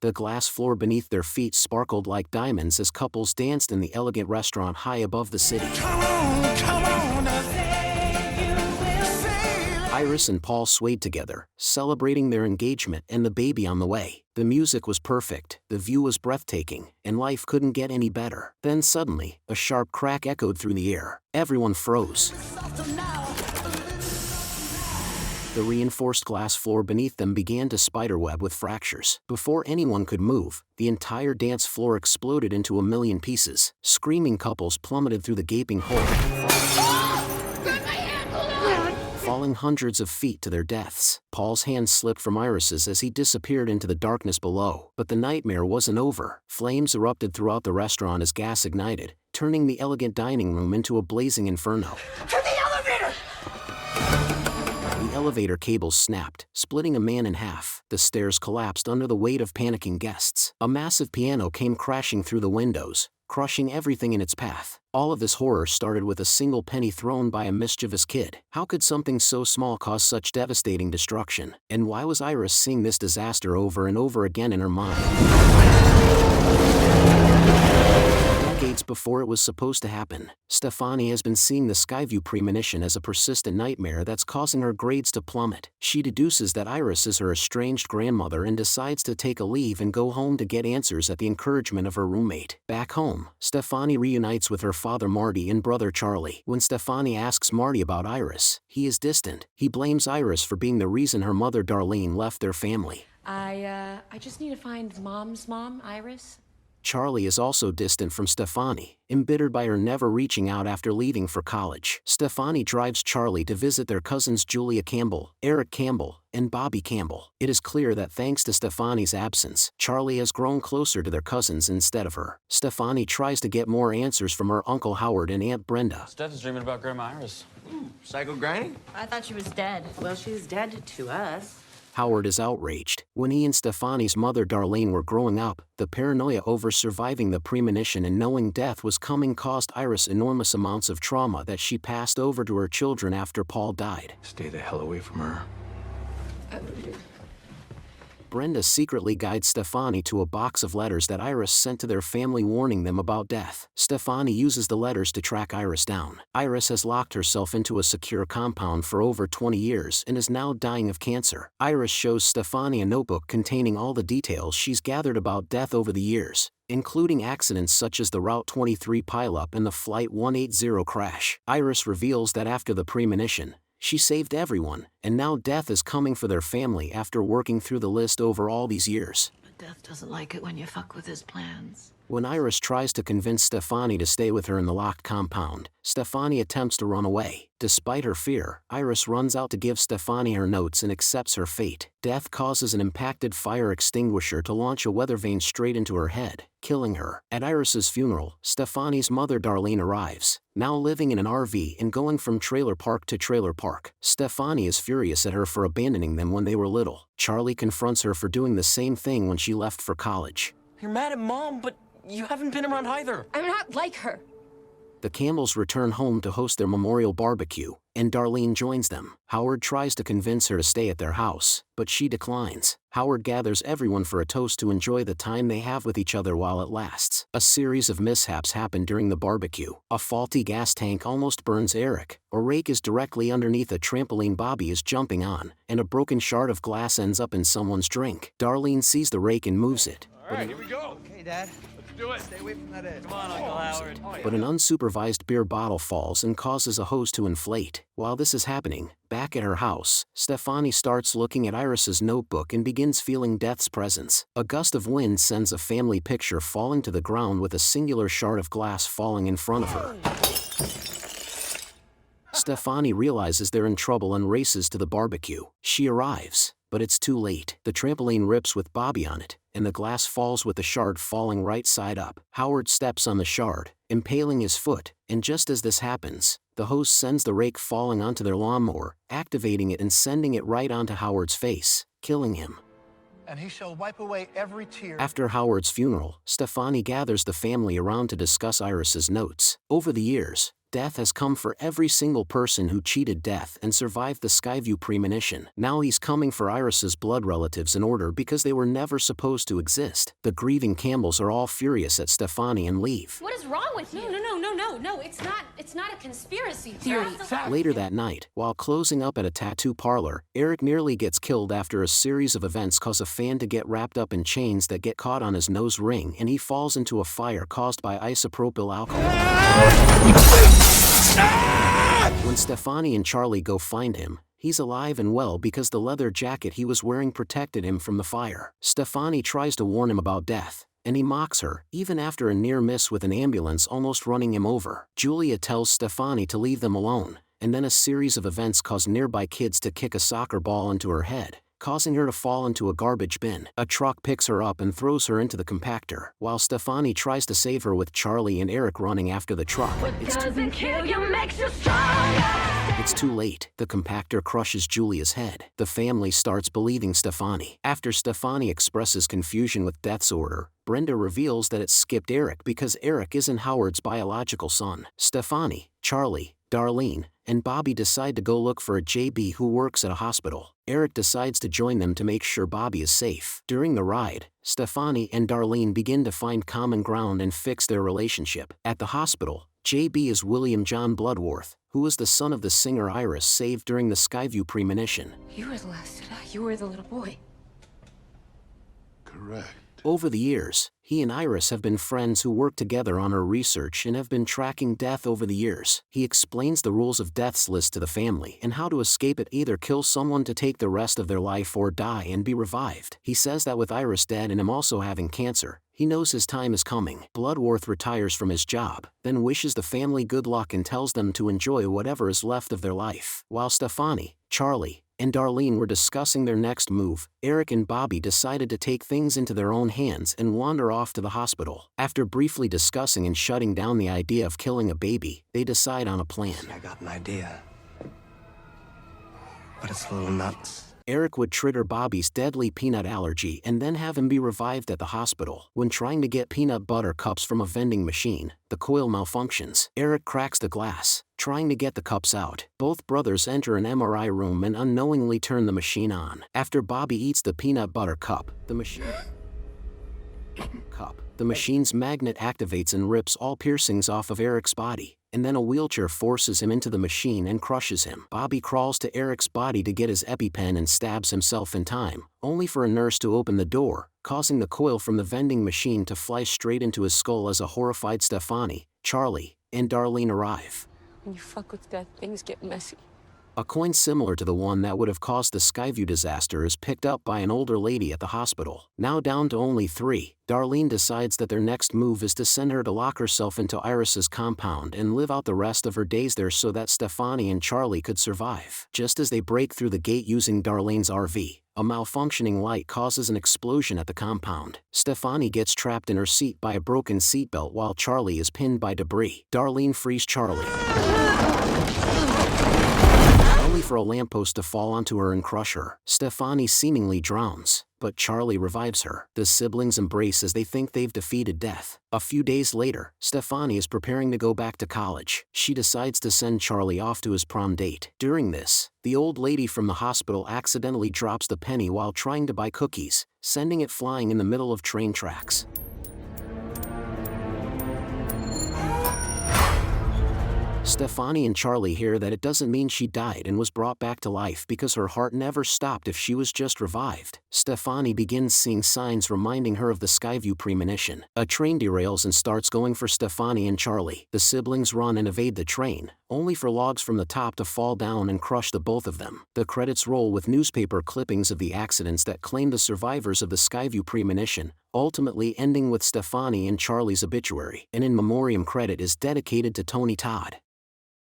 The glass floor beneath their feet sparkled like diamonds as couples danced in the elegant restaurant high above the city. Come on, Iris and Paul swayed together, celebrating their engagement and the baby on the way. The music was perfect, the view was breathtaking, and life couldn't get any better. Then suddenly, a sharp crack echoed through the air. Everyone froze. The reinforced glass floor beneath them began to spiderweb with fractures. Before anyone could move, the entire dance floor exploded into a million pieces. Screaming couples plummeted through the gaping hole, falling hundreds of feet to their deaths. Paul's hand slipped from Iris's as he disappeared into the darkness below. But the nightmare wasn't over. Flames erupted throughout the restaurant as gas ignited, turning the elegant dining room into a blazing inferno. to the elevator! The elevator cables snapped, splitting a man in half. The stairs collapsed under the weight of panicking guests. A massive piano came crashing through the windows, crushing everything in its path. All of this horror started with a single penny thrown by a mischievous kid. How could something so small cause such devastating destruction? And why was Iris seeing this disaster over and over again in her mind? Decades before it was supposed to happen, Stefani has been seeing the Skyview premonition as a persistent nightmare that's causing her grades to plummet. She deduces that Iris is her estranged grandmother and decides to take a leave and go home to get answers at the encouragement of her roommate. Back home, Stefani reunites with her father Marty and brother Charlie. When Stefani asks Marty about Iris, he is distant. He blames Iris for being the reason her mother Darlene left their family. I just need to find Mom's mom, Iris. Charlie is also distant from Stefani, embittered by her never reaching out after leaving for college. Stefani drives Charlie to visit their cousins Julia Campbell, Eric Campbell, and Bobby Campbell. It is clear that thanks to Stefani's absence, Charlie has grown closer to their cousins instead of her. Stefani tries to get more answers from her Uncle Howard and Aunt Brenda. Steph is dreaming about Grandma Iris. Psycho Granny? I thought she was dead. Well, she's dead to us. Howard is outraged. When he and Stefani's mother Darlene were growing up, the paranoia over surviving the premonition and knowing death was coming caused Iris enormous amounts of trauma that she passed over to her children after Paul died. Stay the hell away from her. Brenda secretly guides Stefani to a box of letters that Iris sent to their family warning them about death. Stefani uses the letters to track Iris down. Iris has locked herself into a secure compound for over 20 years and is now dying of cancer. Iris shows Stefani a notebook containing all the details she's gathered about death over the years, including accidents such as the Route 23 pileup and the Flight 180 crash. Iris reveals that after the premonition, she saved everyone, and now death is coming for their family after working through the list over all these years. But Death doesn't like it when you fuck with his plans. When Iris tries to convince Stefani to stay with her in the locked compound, Stefani attempts to run away. Despite her fear, Iris runs out to give Stefani her notes and accepts her fate. Death causes an impacted fire extinguisher to launch a weather vane straight into her head, killing her. At Iris's funeral, Stefani's mother Darlene arrives, now living in an RV and going from trailer park to trailer park. Stefani is furious at her for abandoning them when they were little. Charlie confronts her for doing the same thing when she left for college. You're mad at Mom, but you haven't been around either. I'm not like her. The Campbells return home to host their memorial barbecue, and Darlene joins them. Howard tries to convince her to stay at their house, but she declines. Howard gathers everyone for a toast to enjoy the time they have with each other while it lasts. A series of mishaps happen during the barbecue. A faulty gas tank almost burns Eric, a rake is directly underneath a trampoline Bobby is jumping on, and a broken shard of glass ends up in someone's drink. Darlene sees the rake and moves it. All right, here we go. Okay, Dad. Do it. Stay away from that edge. Come on, Uncle Howard. But an unsupervised beer bottle falls and causes a hose to inflate. While this is happening, back at her house, Stefani starts looking at Iris's notebook and begins feeling death's presence. A gust of wind sends a family picture falling to the ground with a singular shard of glass falling in front of her. Stefani realizes they're in trouble and races to the barbecue. She arrives, but it's too late. The trampoline rips with Bobby on it, and the glass falls with the shard falling right side up. Howard steps on the shard, impaling his foot, and just as this happens, the hose sends the rake falling onto their lawnmower, activating it and sending it right onto Howard's face, killing him. And he shall wipe away every tear. After Howard's funeral, Stefani gathers the family around to discuss Iris's notes. Over the years, Death has come for every single person who cheated death and survived the Skyview premonition. Now he's coming for Iris's blood relatives in order because they were never supposed to exist. The grieving Campbells are all furious at Stefani and leave. What is wrong with you? No, it's not a conspiracy theory. Later that night, while closing up at a tattoo parlor, Eric nearly gets killed after a series of events cause a fan to get wrapped up in chains that get caught on his nose ring, and he falls into a fire caused by isopropyl alcohol. When Stefani and Charlie go find him, he's alive and well because the leather jacket he was wearing protected him from the fire. Stefani tries to warn him about death, and he mocks her, even after a near miss with an ambulance almost running him over. Julia tells Stefani to leave them alone, and then a series of events cause nearby kids to kick a soccer ball into her head, causing her to fall into a garbage bin. A truck picks her up and throws her into the compactor, while Stefani tries to save her with Charlie and Eric running after the truck. It's too late. The compactor crushes Julia's head. The family starts believing Stefani. After Stefani expresses confusion with death's order, Brenda reveals that it skipped Eric because Eric isn't Howard's biological son. Stefani, Charlie, Darlene, and Bobby decide to go look for a JB who works at a hospital. Eric decides to join them to make sure Bobby is safe. During the ride, Stefani and Darlene begin to find common ground and fix their relationship. At the hospital, JB is William John Bloodworth, who is the son of the singer Iris saved during the Skyview premonition. You were the last to die. You were the little boy. Correct. Over the years, he and Iris have been friends who work together on her research and have been tracking death over the years. He explains the rules of death's list to the family and how to escape it: either kill someone to take the rest of their life or die and be revived. He says that with Iris dead and him also having cancer, he knows his time is coming. Bloodworth retires from his job, then wishes the family good luck and tells them to enjoy whatever is left of their life. While Stefani, Charlie, and Darlene were discussing their next move, Eric and Bobby decided to take things into their own hands and wander off to the hospital. After briefly discussing and shutting down the idea of killing a baby, they decide on a plan. I got an idea, but it's a little nuts. Eric would trigger Bobby's deadly peanut allergy and then have him be revived at the hospital. When trying to get peanut butter cups from a vending machine, the coil malfunctions. Eric cracks the glass, trying to get the cups out. Both brothers enter an MRI room and unknowingly turn the machine on. After Bobby eats the peanut butter cup, the machine's magnet activates and rips all piercings off of Eric's body, and then a wheelchair forces him into the machine and crushes him. Bobby crawls to Eric's body to get his EpiPen and stabs himself in time, only for a nurse to open the door, causing the coil from the vending machine to fly straight into his skull as a horrified Stefani, Charlie, and Darlene arrive. When you fuck with death, things get messy. A coin similar to the one that would have caused the Skyview disaster is picked up by an older lady at the hospital. Now down to only 3, Darlene decides that their next move is to send her to lock herself into Iris's compound and live out the rest of her days there so that Stefani and Charlie could survive. Just as they break through the gate using Darlene's RV, a malfunctioning light causes an explosion at the compound. Stefani gets trapped in her seat by a broken seatbelt while Charlie is pinned by debris. Darlene frees Charlie, only for a lamppost to fall onto her and crush her. Stefani seemingly drowns, but Charlie revives her. The siblings embrace as they think they've defeated death. A few days later, Stefani is preparing to go back to college. She decides to send Charlie off to his prom date. During this, the old lady from the hospital accidentally drops the penny while trying to buy cookies, sending it flying in the middle of train tracks. Stefani and Charlie hear that it doesn't mean she died and was brought back to life because her heart never stopped if she was just revived. Stefani begins seeing signs reminding her of the Skyview premonition. A train derails and starts going for Stefani and Charlie. The siblings run and evade the train, only for logs from the top to fall down and crush the both of them. The credits roll with newspaper clippings of the accidents that claim the survivors of the Skyview premonition, ultimately ending with Stefani and Charlie's obituary. An in memoriam credit is dedicated to Tony Todd.